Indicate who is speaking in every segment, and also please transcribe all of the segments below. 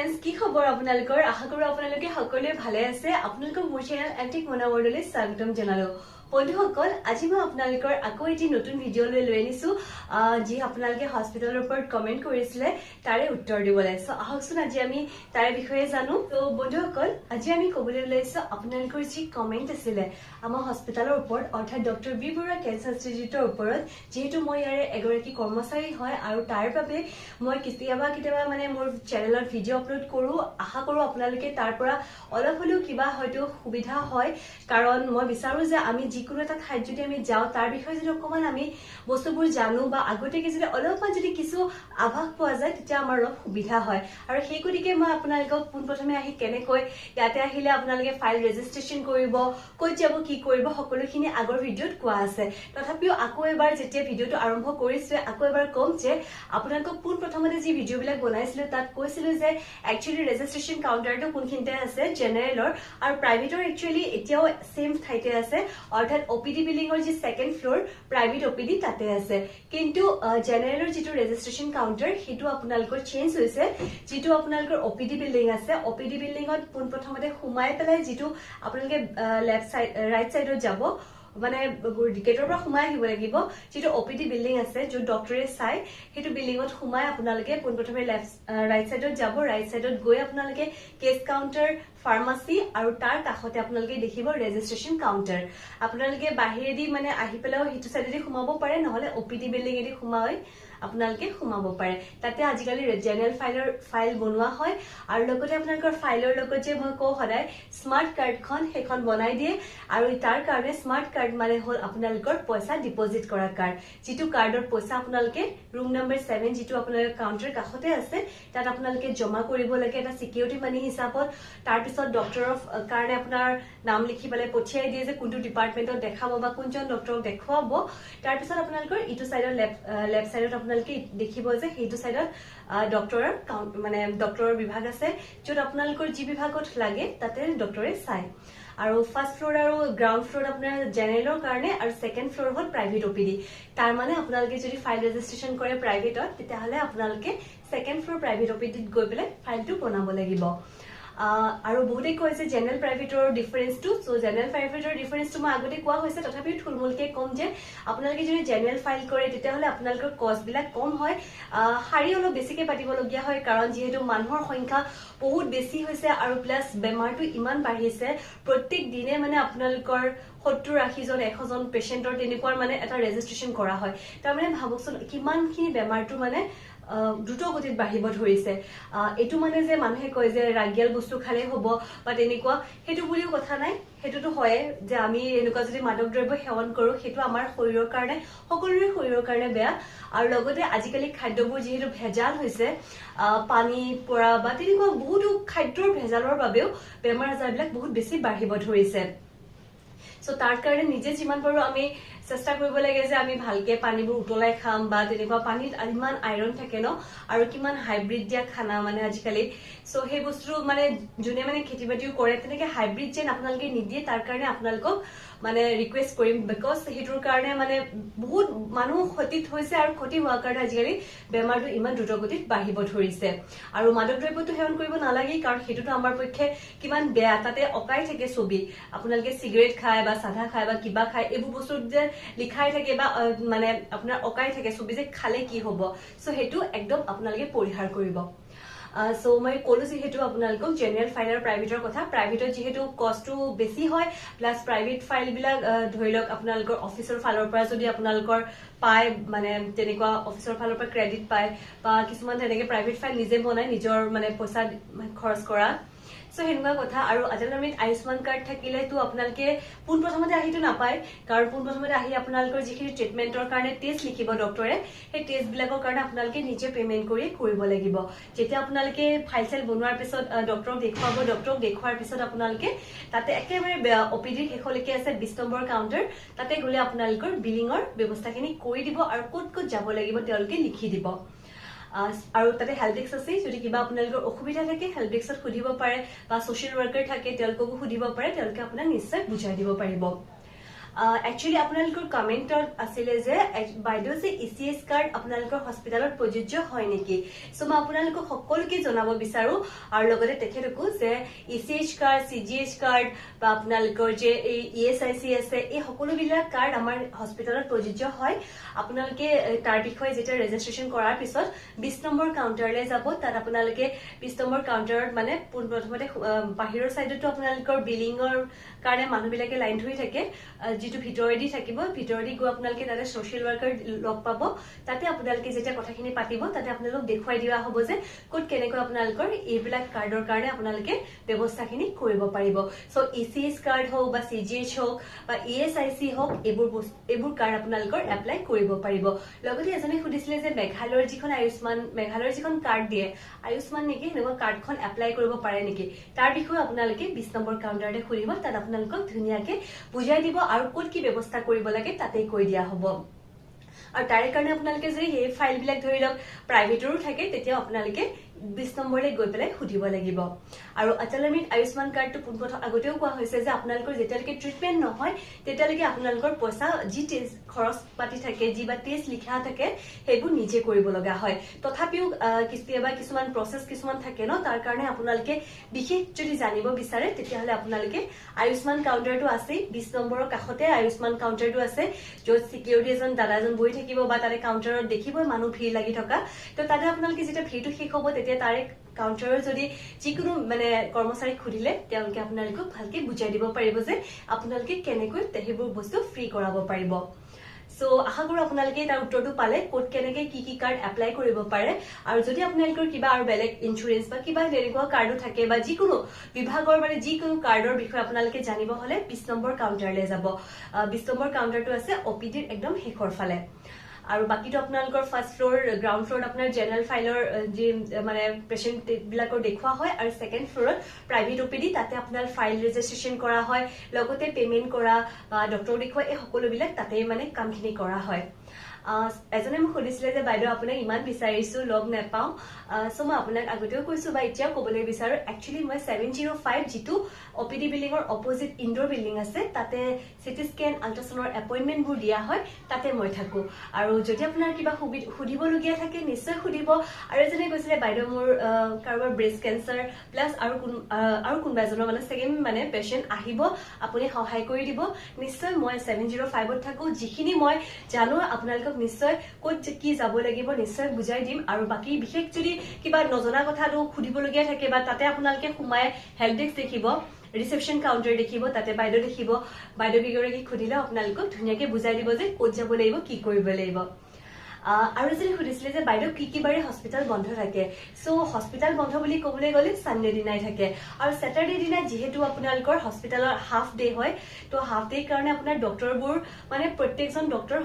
Speaker 1: friends কি খবৰ আপোনালোকৰ আশা কৰো আপোনালোকে সকলোৱে ভালে আছে আপোনালোকৰ মোৰ চেনেল এণ্টিক মনাৱৰলৈ স্বাগতম জনালো বন্ধুসকল আজি মই আপোনালোকৰ আকৌ এটি নতুন ভিডিঅ' লৈ আনিছো যি আপোনালোকে হস্পিটেলৰ ওপৰত কমেন্ট কৰিছিলে তাৰে উত্তৰ দিবলৈ সো আহকচোন আজি আমি তাৰে বিষয়ে জানো তো বন্ধুসকল আজি আমি ক'বলৈ লৈছো আপোনালোকৰ যি কমেন্ট আছিলে আমাৰ হস্পিটেলৰ ওপৰত অৰ্থাৎ ডক্টৰ বি বৰুৱা কেঞ্চাৰ ইনষ্টিটিউটৰ ওপৰত যেহেতু মই ইয়াৰে এগৰাকী কৰ্মচাৰী হয় আৰু তাৰ বাবে মই কেতিয়াবা মানে মোৰ চেনেলত ভিডিঅ' আপলোড কৰো আশা কৰো আপোনালোকে তাৰ পৰা অলপ হলেও কিবা হয়তো সুবিধা হয় কাৰণ মই বিচাৰো যে আমি যিকোনো এটা ঠাইত যদি আমি যাওঁ তাৰ বিষয়ে যদি অকমান আমি বস্তুবোৰ জানো বা আগতেকে যদি অলপমান যদি কিছু আভাস পোৱা যায় তেতিয়া আমাৰ অলপ সুবিধা হয় আৰু সেই গতিকে মই আপোনালোকক পোনপ্ৰথমে আহি কেনেকৈ ইয়াতে আহিলে আপোনালোকে ফাইল ৰেজিষ্ট্ৰেচন কৰিব ক'ত যাব কি কৰিব সকলোখিনি আগৰ ভিডিঅ'ত কোৱা আছে তথাপিও আকৌ এবাৰ যেতিয়া ভিডিঅ'টো আৰম্ভ কৰিছো আকৌ এবাৰ কম যে আপোনালোকক পোনপ্ৰথমতে যি ভিডিঅ'বিলাক বনাইছিলো তাত কৈছিলো যে একচুৱেলি ৰেজিষ্ট্ৰেচন কাউণ্টাৰটো কোনখিনিতে আছে জেনেৰেলৰ আৰু প্ৰাইভেটৰ একচুৱেলি এতিয়াও সেম ঠাইতে আছে অৰ্থাৎ অপিডি বিল্ডিঙৰ যি সেকেন্ড ফ্লোৰ প্ৰাইভেট অপিডি তাতে আছে কিন্তু জেনেৰেলৰ যিটো ৰেজিষ্ট্ৰেচন কাউণ্টাৰ সেইটো আপোনালোকৰ চেঞ্জ হৈছে যিটো আপোনালোকৰ অপিডি বিল্ডিং আছে অপিডি বিল্ডিঙত পোনপ্ৰথমতে সোমাই পেলাই যিটো আপোনালোকে লেফট সাইড ৰাইট সাইডত যাব মানে গেটৰ পৰা সোমাই আহিব লাগিব যেটো অপিডি বিল্ডিং আছে য'ত ডক্টৰে চাই সেইটো বিল্ডিঙত সোমাই আপোনালোকে পোনপ্ৰথমে ৰাইট সাইডত যাব ৰাইট সাইডত গৈ আপোনালোকে কেছ কাউণ্টাৰ ফাৰ্মাসী আৰু তাৰ কাষতে আপোনালোকে দেখিব ৰেজিষ্ট্ৰেচন কাউণ্টাৰ আপোনালোকে বাহিৰেদি মানে আহি পেলাও হিটো সাইডেদি সোমাব পাৰে নহলে অপিডি বিল্ডিং এদি সোমাই আপোনালোকে সোমাব পাৰে তাতে আজিকালি জেনেৰেল ফাইল বনোৱা হয় আৰু লগতে আপোনালোকৰ ফাইলৰ লগত যে মই কওঁ সদায় স্মাৰ্ট কাৰ্ডখন সেইখন বনাই দিয়ে আৰু তাৰ কাৰণে স্মাৰ্ট কাৰ্ড মানে হ'ল আপোনালোকৰ পইচা ডিপজিট কৰা কাৰ্ড যিটো কাৰ্ডৰ পইচা আপোনালোকে ৰুম নম্বৰ 7 যিটো আপোনালোকৰ কাউণ্টাৰ কাষতে আছে তাত আপোনালোকে জমা কৰিব লাগে এটা সিকিউৰিটি মানি হিচাপত তাৰ পিছত ডক্টৰৰ কাৰণে আপোনাৰ নাম লিখি পেলাই পঠিয়াই দিয়ে যে কোনটো ডিপাৰ্টমেন্টত দেখাব বা কোনজন ডক্টৰক দেখুৱাব তাৰ পিছত আপোনালোকৰ ইটো সাইডৰ লেফট সাইডত আপোনালোকে দেখিব যে সেইটো সাইডত ডক্টৰৰ মানে ডক্টৰৰ বিভাগ আছে য'ত আপোনালোকৰ যি বিভাগত লাগে তাতে ডক্টৰে চাই আৰু ফাৰ্স্ট ফ্লোৰ আৰু গ্ৰাউণ্ড ফ্লোৰ আপোনাৰ জেনেৰেলৰ কাৰণে আৰু সেকেন্ড ফ্লোৰ হ'ল প্ৰাইভেট অপিডি তাৰ মানে আপোনালোকে যদি ফাইল ৰেজিষ্ট্ৰেচন কৰে প্ৰাইভেটত তেতিয়াহ'লে আপোনালোকে সেকেন্ড ফ্লোৰ প্ৰাইভেট অপিডিত গৈ পেলাই ফাইলটো বনাব লাগিব আৰু বহুতে কৈছে জেনেৰেল প্ৰাইভেটৰ ডিফাৰেন্সটো সো জেনেৰেল প্ৰাইভেটৰ ডিফাৰেন্সটো মই আগতে কোৱা হৈছে তথাপিও থুলমূলকে কম যে আপোনালোকে যদি জেনেৰেল ফাইল কৰে তেতিয়াহ'লে আপোনালোকৰ কষ্ট বিলাক কম হয় শাৰী অলপ বেছিকে পাতিবলগীয়া হয় কাৰণ যিহেতু মানুহৰ সংখ্যা বহুত বেছি হৈছে আৰু প্লাছ বেমাৰটো ইমান বাঢ়িছে প্ৰত্যেক দিনে মানে আপোনালোকৰ 70-80 জন 100 জন পেশেন্টৰ তেনেকুৱা মানে এটা ৰেজিষ্ট্ৰেচন কৰা হয় তাৰ মানে ভাবকচোন কিমানখিনি বেমাৰটো মানে দ্ৰুত গতিত বাঢ়িব ধৰিছে এটো মানে যে মানুহে কয় যে ৰাগিয়াল বস্তু খালে হ'ব বা তেনেকুৱা হেতু বুলিও কথা নাই হেতুটো হয় যে আমি এনেকুৱা যদি মাদক দ্ৰব্য সেৱন কৰো হেতু আমাৰ শৰীৰৰ কাৰণে সকলোৰে শৰীৰৰ কাৰণে বেয়া আৰু লগতে আজিকালি খাদ্যবোৰ যেহেতু ভেজাল হৈছে পানী পৰা বা তেনেকুৱা বহুতো খাদ্যৰ ভেজালৰ বাবেও বেমাৰ আজাৰবিলাক বহুত বেছি বাঢ়িব ধৰিছে সো তাৰ কাৰণে নিজে যিমান পাৰো আমি চেষ্টা কৰিব লাগে যে আমি ভালকে পানীবোৰ উতলাই খাম বা তেনেকুৱা পানীত ইমান আইৰন থাকে ন আৰু কিমান হাইব্ৰিড দিয়া খানা মানে আজিকালি সো সেই বস্তু মানে যোনে মানে খেতিবাতিও কৰে তেনেকে হাইব্ৰিড যেন আপোনালোকে নিদিয়ে তাৰ কাৰণে আপোনালোকক মানে ৰিকুৱেষ্ট কৰিম বিকজ হেতুৰ কাৰণে মানে বহুত মানুহ ক্ষতিত হৈছে আৰু ক্ষতি হোৱাৰ কাৰণে আজিকালি বেমাৰটো ইমান দ্ৰুতগতিত বাঢ়িব ধৰিছে আৰু মাদক দ্ৰব্যটো সেৱন কৰিব নালাগে কাৰণ হেতুটো আমাৰ পক্ষে কিমান বেয়া তাতে অকাই থাকে ছবি আপোনালোকে সিগাৰেট খায় বা সাধা খায় বা কিবা খায় এইবোৰ বস্তু যে লিখাই থাকে বা মানে আপোনাৰ অকাই থাকে ছবি যে খালে কি হ'ব সো হেতু একদম আপোনালোকে পৰিহাৰ কৰিব সো মই ক'লো যেহেতু আপোনালোকক জেনেৰেল ফাইল আৰু প্ৰাইভেটৰ কথা প্ৰাইভেটত যেহেতু কষ্টটো বেছি হয় প্লাছ প্ৰাইভেট ফাইল বিলাক ধৰি লওক আপোনালোকৰ অফিচৰ ফালৰ পৰা যদি আপোনালোকৰ পায় মানে তেনেকুৱা অফিচৰ ফালৰ পৰা ক্ৰেডিট পায় বা কিছুমান তেনেকে প্ৰাইভেট ফাইল নিজে বনাই নিজৰ মানে পইচা খৰচ কৰা সো হেনেকুৱা কথা আৰু আজালমিত আয়ুষ্মান কাৰ্ড থাকিলে তো আপোনালোকে পোনপ্ৰথমতে আহিটো নাপায় কাৰণ পোনপ্ৰথমতে আহি আপোনালোকৰ যিখিনি ট্ৰিটমেন্টৰ কাৰণে টেষ্ট লিখিব ডক্টৰে সেই টেষ্ট বিলাকৰ কাৰণে আপোনালোকে নিজে পেমেন্ট কৰি কৰিব লাগিব যেতিয়া আপোনালোকে ফাইল সেল বনোৱাৰ পিছত ডক্টৰক দেখুৱাৰ পিছত আপোনালোকে তাতে একেবাৰে অপিডি শেষলৈকে আছে 20 নম্বৰ কাউণ্টাৰ তাতে গলে আপোনালোকৰ বিলিঙৰ ব্যৱস্থাখিনি কৰি দিব আৰু ক'ত যাব লাগিব তেওঁলোকে লিখি দিব আৰু তাতে হেল্প ডেস্ক আছে যদি কিবা আপোনালোকৰ অসুবিধা থাকে হেল্প ডেস্কত সুধিব পাৰে বা সোশ্যাল ওয়াৰ্কাৰ থাকে তেওঁলোককো সুধিব পাৰে তেওঁলোকে আপোনাক নিশ্চয় বুজাই দিব পাৰিব একচুৱেলি আপোনালোকৰ কমেণ্টত আছিলে যে বাইদেউ যে ECS কাৰ্ড আপোনালোকৰ হস্পিটেলত প্ৰযোজ্য হয় নেকি সো মই আপোনালোকক সকলোকে জনাব বিচাৰো আৰু লগতে তেখেতকো যে ECH কাৰ্ড CGH কাৰ্ড বা আপোনালোকৰ যে এই ESIC আছে এই সকলোবিলাক কাৰ্ড আমাৰ হস্পিটেলত প্ৰযোজ্য হয় আপোনালোকে তাৰ বিষয়ে যেতিয়া ৰেজিষ্ট্ৰেচন কৰাৰ পিছত 20 নম্বৰ কাউণ্টাৰলৈ যাব তাত আপোনালোকে 20 নম্বৰ কাউণ্টাৰত মানে প্ৰথমতে বাহিৰৰ সাইডতো আপোনালোকৰ বিলিংৰ কাৰণে মানুহবিলাকে লাইন ধৰি থাকে যেটো ভিতৰেদি থাকিব ভিতৰেদি গৈ আপোনালোকে তাতে সোশ্যাল ওয়াৰ্কাৰ লগ পাব তাতে আপোনালোকে যেতিয়া কথাখিনি পাতিব তাতে আপোনালোক দেখুৱাই দিয়া হ'ব যে কোড কেনেকৈ আপোনালোকৰ এইবিলাক কাৰ্ডৰ কাৰণে আপোনালোকে ব্যৱস্থাখিনি কৰিব পাৰিব সো ECS কাৰ্ড হওক বা CGH হওক বা ESIC হওক এইবোৰ কাৰ্ড আপোনালোকৰ এপ্লাই কৰিব পাৰিব লগতে এজনে সুধিছিলে যে মেঘালয়ৰ যিখন কাৰ্ড দিয়ে আয়ুষ্মান নেকি এনেকুৱা কাৰ্ডখন এপ্লাই কৰিব পাৰে নেকি তাৰ বিষয়ে আপোনালোকে 20 নম্বৰ কাউণ্টাৰতে খুলিব তাত আপোনালোকক ধুনীয়াকে বুজাই দিব আৰু কোড কি ব্যৱস্থা কৰিব লাগে তাতেই কৈ দিয়া হ'ব আৰু তাৰে কাৰণে আপোনালোকে যদি এই ফাইলবিলাক ধৰি লওক প্ৰাইভেটৰো থাকে তেতিয়া আপোনালোকে 20 নম্বৰলৈ গৈ পেলাই সুধিব লাগিব আৰু অটলমিত আয়ুষ্মান কাৰ্ডটো পোনপ্ৰথম আগতেও কোৱা হৈছে যে আপোনালোকৰ যেতিয়ালৈকে ট্ৰিটমেন্ট নহয় তেতিয়ালৈকে আপোনালোকৰ পইচা যি খৰচ পাতি থাকে যি বা টেষ্ট লিখা থাকে সেইবোৰ নিজে কৰিব লগা হয় তথাপিও কেতিয়াবা কিছুমান প্ৰসেস কিছুমান থাকে ন তাৰ কাৰণে আপোনালোকে বিশেষ যদি জানিব বিচাৰে তেতিয়াহলে আপোনালোকে আয়ুষ্মান কাউণ্টাৰটো আছে 20 নম্বৰৰ কাষতে আয়ুষ্মান কাউণ্টাৰটো আছে য'ত সিকিউৰিটি এজন দাদাজন বহি থাকিব বা তাৰে কাউণ্টাৰত দেখিবই মানুহ ভিৰ লাগি থকা তো তাতে আপোনালোকে যেতিয়া ভিৰটো শেষ হ'ব তেতিয়া তাৰে কাউণ্টাৰৰ যদি যিকোনো মানে কৰ্মচাৰীক খুদিলে তেওঁলোকে আপোনালোকক ভালকে বুজাই দিব পাৰিব যে আপোনালোকে কেনেকৈ সেইবোৰ বস্তু ফ্ৰী কৰাব পাৰিব সো আশা কৰো আপোনালোকে তাৰ উত্তৰটো পালে কোড কেনেকৈ কি কাৰ্ড এপ্লাই কৰিব পাৰে আৰু যদি আপোনালোকৰ কিবা আৰু বেলেগ ইনস্যুৰেন্স বা কিবা তেনেকুৱা কাৰ্ডো থাকে বা যিকোনো বিভাগৰ মানে যিকোনো কাৰ্ডৰ বিষয়ে আপোনালোকে জানিব হলে 20 নম্বৰ কাউণ্টাৰলৈ যাব 20 নম্বৰ কাউণ্টাৰটো আছে OPDৰ একদম শেষৰ ফালে আৰু বাকিটো আপোনালোকৰ ফাৰ্স্ট ফ্লোৰ গ্ৰাউণ্ড ফ্লোৰত আপোনাৰ জেনাৰেল ফাইলৰ যি মানে পেশেন্ট বিলাকৰ দেখুৱা হয় আৰু সেকেন্ড ফ্লোৰত প্ৰাইভেট OPD তাতে আপোনাৰ ফাইল ৰেজিষ্ট্ৰেচন কৰা হয় লগতে পেমেন্ট কৰা বা ডক্টৰ দেখুৱা এই সকলোবিলাক তাতে মানে কামখিনি কৰা হয় এজনে মোক সুধিছিলে যে বাইদেউ আপোনাক ইমান বিচাৰিছো লগ নাপাওঁ সো মই আপোনাক আগতেও কৈছো বা এতিয়াও ক'বলৈ বিচাৰো একচুৱেলি মই 705 যিটো OPD বিল্ডিঙৰ অপোজিট ইনডোৰ বিল্ডিং আছে তাতে সিটি স্ক্যান আল্ট্ৰাসাউণ্ডৰ এপইন্টমেন্টবোৰ দিয়া হয় তাতে মই থাকো আৰু যদি আপোনাৰ কিবা সুধিবলগীয়া থাকে নিশ্চয় সুধিব আৰু এজনে কৈছিলে বাইদেউ মোৰ কাৰোবাৰ ব্ৰেষ্ট কেন্সাৰ প্লাস আৰু কোনোবা এজনৰ মানে সেকেন্ড মানে পেশেন্ট আহিব আপুনি সহায় কৰি দিব নিশ্চয় মই 705 ত থাকো যিখিনি মই জানো আপোনালোকক নিশ্চয় ক'ত কি যাব লাগিব নিশ্চয় বুজাই দিম আৰু বাকি বিশেষ যদি কিবা নজনা কথাটো সুধিবলগীয়া থাকে বা তাতে আপোনালোকে সোমাই হেল্প ডেস্ক দেখিব ৰিসেপশন কাউন্টাৰ দেখিব তাতে বাইদেউ দেখিব বাইদেউ কিগৰাকী খুদিলে আপোনালোকক ধুনীয়াকে বুজাই দিব যে ক'ত যাব লাগিব কি কৰিব লাগিব আৰু যদি সুধিছিলে যে বাইদেউ কি বাৰে হস্পিটাল বন্ধ থাকে সো হস্পিটাল বন্ধ বুলি ক'বলৈ গ'লে সানডে দিনাই থাকে আৰু স্যাটাৰডে দিনা যেহেতু আপোনালোকৰ হস্পিটালৰ হাফ ডে হয় তো হাফ ডে কাৰণে আপোনাৰ ডক্টৰবোৰ মানে প্ৰত্যেকজন ডক্টৰ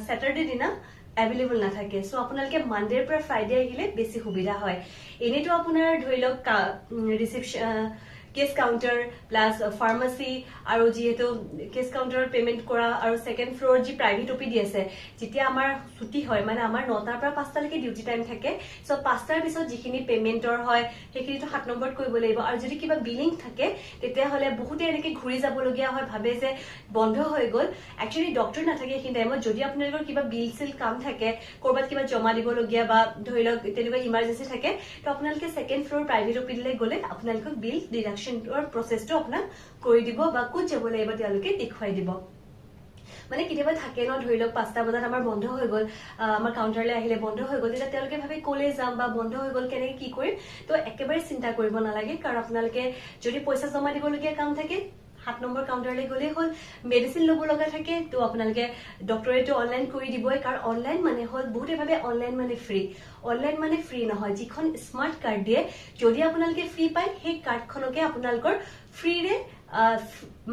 Speaker 1: স্যাটাৰডে দিনা এভেইলেবল না থাকে সো আপোনালোকে মানডেৰ পৰা ফ্ৰাইডে আহিলে বেছি সুবিধা হয় এনেটো আপোনাৰ ধৰি লওক ৰিসেপশন কেস কাউন্টাৰ প্লাস ফাৰ্মাসী আৰু যেহেতু কেস কাউন্টাৰৰ পেমেন্ট কৰা আৰু সেকেন্ড ফ্লোৰ যি প্ৰাইভেট OPD আছে যেতিয়া আমাৰ ছুটি হয় মানে আমাৰ 9টাৰ পৰা 5টা লৈকে ডিউটি টাইম থাকে সো 5টাৰ পিছত যিখিনি পেমেন্টৰ হয় সেইখিনিটো 7 নম্বৰত কৰিব লাগিব আৰু যদি কিবা বিলিং থাকে তেতিয়া হলে বহুতে এনেকে ঘুৰি যাব লগিয়া হয় ভাবে যে বন্ধ হৈ গল একচুয়ালি ডক্টৰ নাথাকে সেই টাইমত যদি আপোনালোকৰ কিবা বিল সিল কাম থাকে কৰবাত কিবা জমা দিব লগিয়া বা ধৰি লওক তেনেকুৱা ইমাৰ্জেন্সি থাকে তো আপোনালোকে সেকেন্ড ফ্লোৰ প্ৰাইভেট OPD লৈ গলে আপোনালোকক বিল ডিডাকশন প্ৰসেসটো আপোনাক কৰি দিব বা ক'ত যাব লাগিব তেওঁলোকে দেখুৱাই দিব মানে কেতিয়াবা থাকে ন ধৰি লওক 5টা বজাত আমাৰ বন্ধ হৈ গল আমাৰ কাউন্টাৰলৈ আহিলে বন্ধ হৈ গল তেতিয়া তেওঁলোকে ভাবে কলে যাম বা বন্ধ হৈ গল কেনেকৈ কি কৰিম তো একেবাৰে চিন্তা কৰিব নালাগে কাৰণ আপোনালোকে যদি পইচা জমা দিবলগীয়া কাম থাকে 7 নম্বৰ কাউন্টাৰলৈ গলে হল মেডিসিন লব লগা থাকে তো আপোনালোকে ডক্টৰেটো অনলাইন কৰি দিবই কাৰণ অনলাইন মানে হল বহুতে ভাবে অনলাইন মানে ফ্ৰী নহয় যিখন স্মাৰ্ট কাৰ্ড দিয়ে যদি আপোনালোকে ফ্ৰী পায় সেই কাৰ্ডখনকে আপোনালোকৰ ফ্ৰীৰে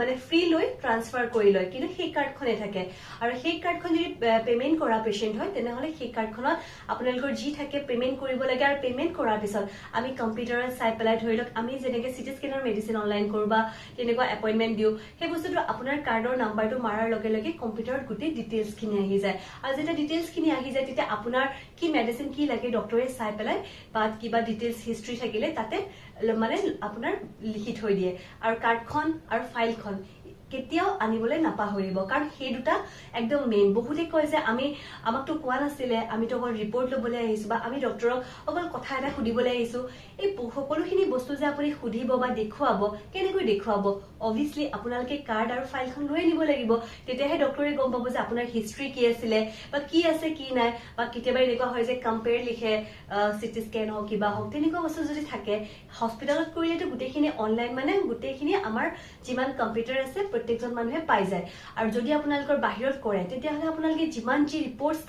Speaker 1: মানে ফ্ৰী লৈ ট্ৰান্সফাৰ কৰি লয় কিন্তু সেই কাৰ্ডখনে থাকে আৰু সেই কাৰ্ডখন যদি পেমেন্ট কৰা পেশেন্ট হয় তেনেহলে সেই কাৰ্ডখনত আপোনালোকৰ যি থাকে পেমেন্ট কৰিব লাগে আৰু পেমেন্ট কৰাৰ পিছত আমি কম্পিউটাৰত চাই পেলাই ধৰি লওক আমি যেনেকে সিটি স্ক্যানৰ মেডিসিন অনলাইন কৰবা তেনেকুৱা এপইন্টমেন্ট দিও সেই বস্তুটো আপোনাৰ কাৰ্ডৰ নাম্বাৰটো মাৰাৰ লগে লগে কম্পিউটাৰত গোটেই ডিটেইলছ খিনি আহি যায় আৰু যেতিয়া ডিটেইলছ খিনি আহি যায় তেতিয়া আপোনাৰ কি মেডিসিন কি লাগে ডক্টৰে চাই পেলাই বা কিবা ডিটেইলছ হিষ্ট্ৰি থাকিলে তাতে মানে আপোনাৰ লিখি থৈ দিয়ে আৰু কাৰ্ডখন আৰু ফাইলখন কেতিয়াও আনিবলৈ নাপাহৰিব কাৰণ সেই দুটা একদম মেইন বহুতে কয় যে আমাকতো কোৱা নাছিলে আমিতো অকল ৰিপৰ্ট ল'বলৈ আহিছো বা আমি ডক্টৰক অকল কথা এটা সুধিবলৈ আহিছো এই সকলোখিনি বস্তু যে আপুনি সুধিব বা দেখুৱাব কেনেকৈ দেখুৱাব অবভিয়াছলি আপোনালোকে কাৰ্ড আৰু ফাইলখন লৈ নিব লাগিব তেতিয়াহে ডক্টৰে গম পাব যে আপোনাৰ হিষ্ট্ৰী কি আছিলে বা কি আছে কি নাই বা কেতিয়াবা এনেকুৱা হয় যে কম্পেয়াৰ লিখে চিটি স্কেন হওক কিবা হওক তেনেকুৱা বস্তু যদি থাকে হস্পিটেলত কৰিলেতো গোটেইখিনি অনলাইন মানে গোটেইখিনি আমাৰ যিমান কম্পিউটাৰ আছে প্ৰত্যেকজন মানুহে পাই যায় আৰু যদি আপোনালোকৰ বাহিৰত কৰে তেতিয়াহ'লে আপোনালোকে যিমান যি ৰিপৰ্টছ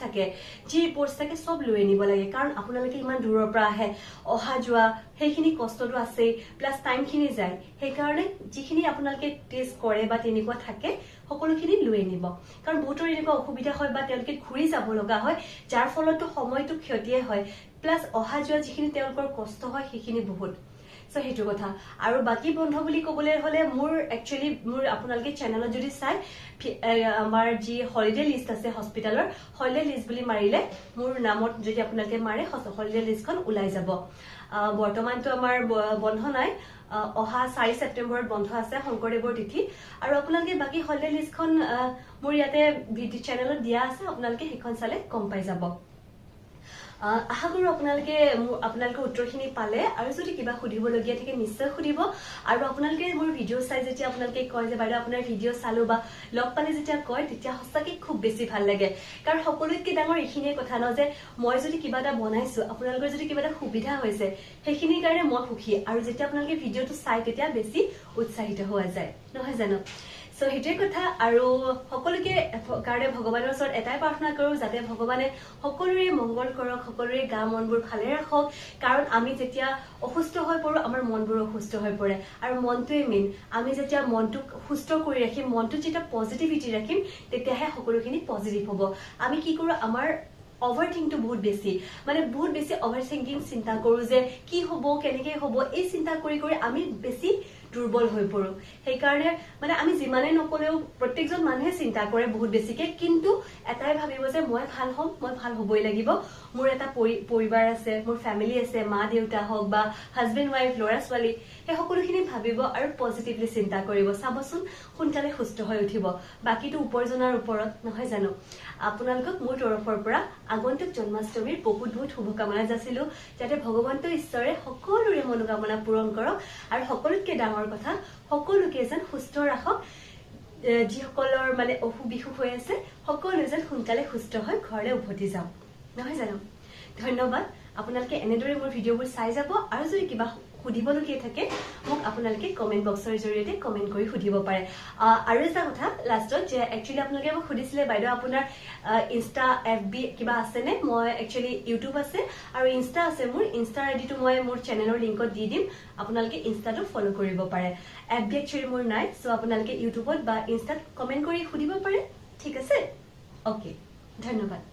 Speaker 1: থাকে সব লৈ আনিব লাগে কাৰণ আপোনালোকে ইমান দূৰৰ পৰা আহে অহা যোৱা সেইখিনি কষ্টটো আছে প্লাছ টাইমখিনি যায় সেইকাৰণে যিখিনি আপোনালোকে টেষ্ট কৰে বা তেনেকুৱা থাকে সকলোখিনি লৈ আনিব কাৰণ বহুতৰ এনেকুৱা অসুবিধা হয় বা তেওঁলোকে ঘূৰি যাব লগা হয় যাৰ ফলতো সময়টো ক্ষতিয়ে হয় প্লাছ অহা যোৱা যিখিনি তেওঁলোকৰ কষ্ট হয় সেইখিনি বহুত সো সেইটো কথা আৰু বাকি বন্ধ বুলি ক'বলৈ হলে মোৰ একচুয়ালি মোৰ আপোনালোকে চেনেলত যদি চাই আমাৰ যি হলিডে লিষ্ট আছে হস্পিটেলৰ হলিডে লিষ্ট বুলি মাৰিলে মোৰ নামত যদি আপোনালোকে মাৰে হলিডে লিষ্টখন ওলাই যাব বৰ্তমানটো আমাৰ বন্ধ নাই অহা 4 সেপ্টেম্বৰত বন্ধ আছে শংকৰদেৱৰ তিথি আৰু আপোনালোকে বাকি হলিডে লিষ্টখন মোৰ ইয়াতে ভিডিঅ চেনেলত দিয়া আছে আপোনালোকে সেইখন চালে গম পাই যাব আশা কৰো আপোনালোকে উত্তৰখিনি পালে আৰু যদি কিবা সুধিবলগীয়া থাকে নিশ্চয় সুধিব আৰু আপোনালোকে মোৰ ভিডিঅ' চাই যেতিয়া আপোনালোকে কয় যে বাইদেউ আপোনাৰ ভিডিঅ' চালো বা লগ পালে যেতিয়া কয় তেতিয়া সঁচাকৈ খুব বেছি ভাল লাগে কাৰণ সকলোতকৈ ডাঙৰ এইখিনিয়ে কথা ন যে মই যদি কিবা এটা বনাইছো আপোনালোকৰ যদি কিবা এটা সুবিধা হৈছে সেইখিনিৰ কাৰণে মই সুখী আৰু যেতিয়া আপোনালোকে ভিডিঅ'টো চাই তেতিয়া বেছি উৎসাহিত হোৱা যায় নহয় জানো সো সেইটোৱে কথা আৰু সকলোকে কাৰণে ভগৱানৰ ওচৰত এটাই প্ৰাৰ্থনা কৰো যাতে ভগৱানে সকলোৰে মংগল কৰক সকলোৰে গা মনবোৰ ভালে ৰাখক কাৰণ আমি যেতিয়া অসুস্থ হৈ পৰো আমাৰ মনবোৰ অসুস্থ হৈ পৰে আৰু মনটোৱে মেইন আমি যেতিয়া মনটোক সুস্থ কৰি ৰাখিম মনটোত যেতিয়া পজিটিভিটি ৰাখিম তেতিয়াহে সকলোখিনি পজিটিভ হ'ব আমি কি কৰো আমাৰ অভাৰথিংটো বহুত বেছি অভাৰথিংকিং চিন্তা কৰো যে কি হ'ব কেনেকৈ হ'ব এই চিন্তা কৰি আমি বেছি দুৰ্বল হৈ পৰো সেইকাৰণে মানে আমি যিমানে নকলেও প্ৰত্যেকজন মানুহে চিন্তা কৰে বহুত বেছিকে কিন্তু এটাই ভাবিব যে মই ভাল হ'ম মই ভাল হ'বই লাগিব মোৰ এটা পৰিবাৰ আছে মোৰ ফ্যামিলি আছে মা দেউতা হওক বা হাজবেণ্ড ওয়াইফ ল'ৰা ছোৱালী সেই সকলোখিনি ভাবিব আৰু পজিটিভলি চিন্তা কৰিব চাবচোন সোনকালে সুস্থ হৈ উঠিব বাকিটো উপাৰ্জনৰ ওপৰত নহয় জানো আপোনালোকক মোৰ তৰফৰ পৰা আগন্তুক জন্মাষ্টমীৰ বহুত শুভকামনা যাচিলো যাতে ভগৱন্ত ঈশ্বৰে সকলোৰে মনোকামনা পূৰণ কৰক আৰু সকলোতকৈ ডাঙৰ কথা সকলোকে যেন সুস্থ ৰাখক যিসকলৰ মানে অসুখ বিসুখ হৈ আছে সকলো যেন সোনকালে সুস্থ হৈ ঘৰলৈ উভতি যাওক নহয় জানো ধন্যবাদ আপোনালোকে এনেদৰে মোৰ ভিডিঅ'বোৰ চাই যাব আৰু যদি কিবা সুধিবলগীয়া থাকে মোক আপোনালোকে কমেন্ট বক্সৰ জৰিয়তে কমেন্ট কৰি সুধিব পাৰে আৰু এটা কথা লাষ্টত যে একচুয়ালি আপোনালোকে মোক সুধিছিলে বাইদেউ আপোনাৰ ইনষ্টা এফবি কিবা আছে নে মই একচুয়ালি ইউটিউব আছে আৰু ইনষ্টা আছে মোৰ ইনষ্টাৰ আইডিটো মই মোৰ চেনেলৰ লিংকত দি দিম আপোনালোকে ইনষ্টাটো ফলো কৰিব পাৰে এফবি একচুয়ালি মোৰ নাই সো আপোনালোকে ইউটিউবত বা ইনষ্টাত কমেন্ট কৰি সুধিব পাৰে ঠিক আছে ওকে ধন্যবাদ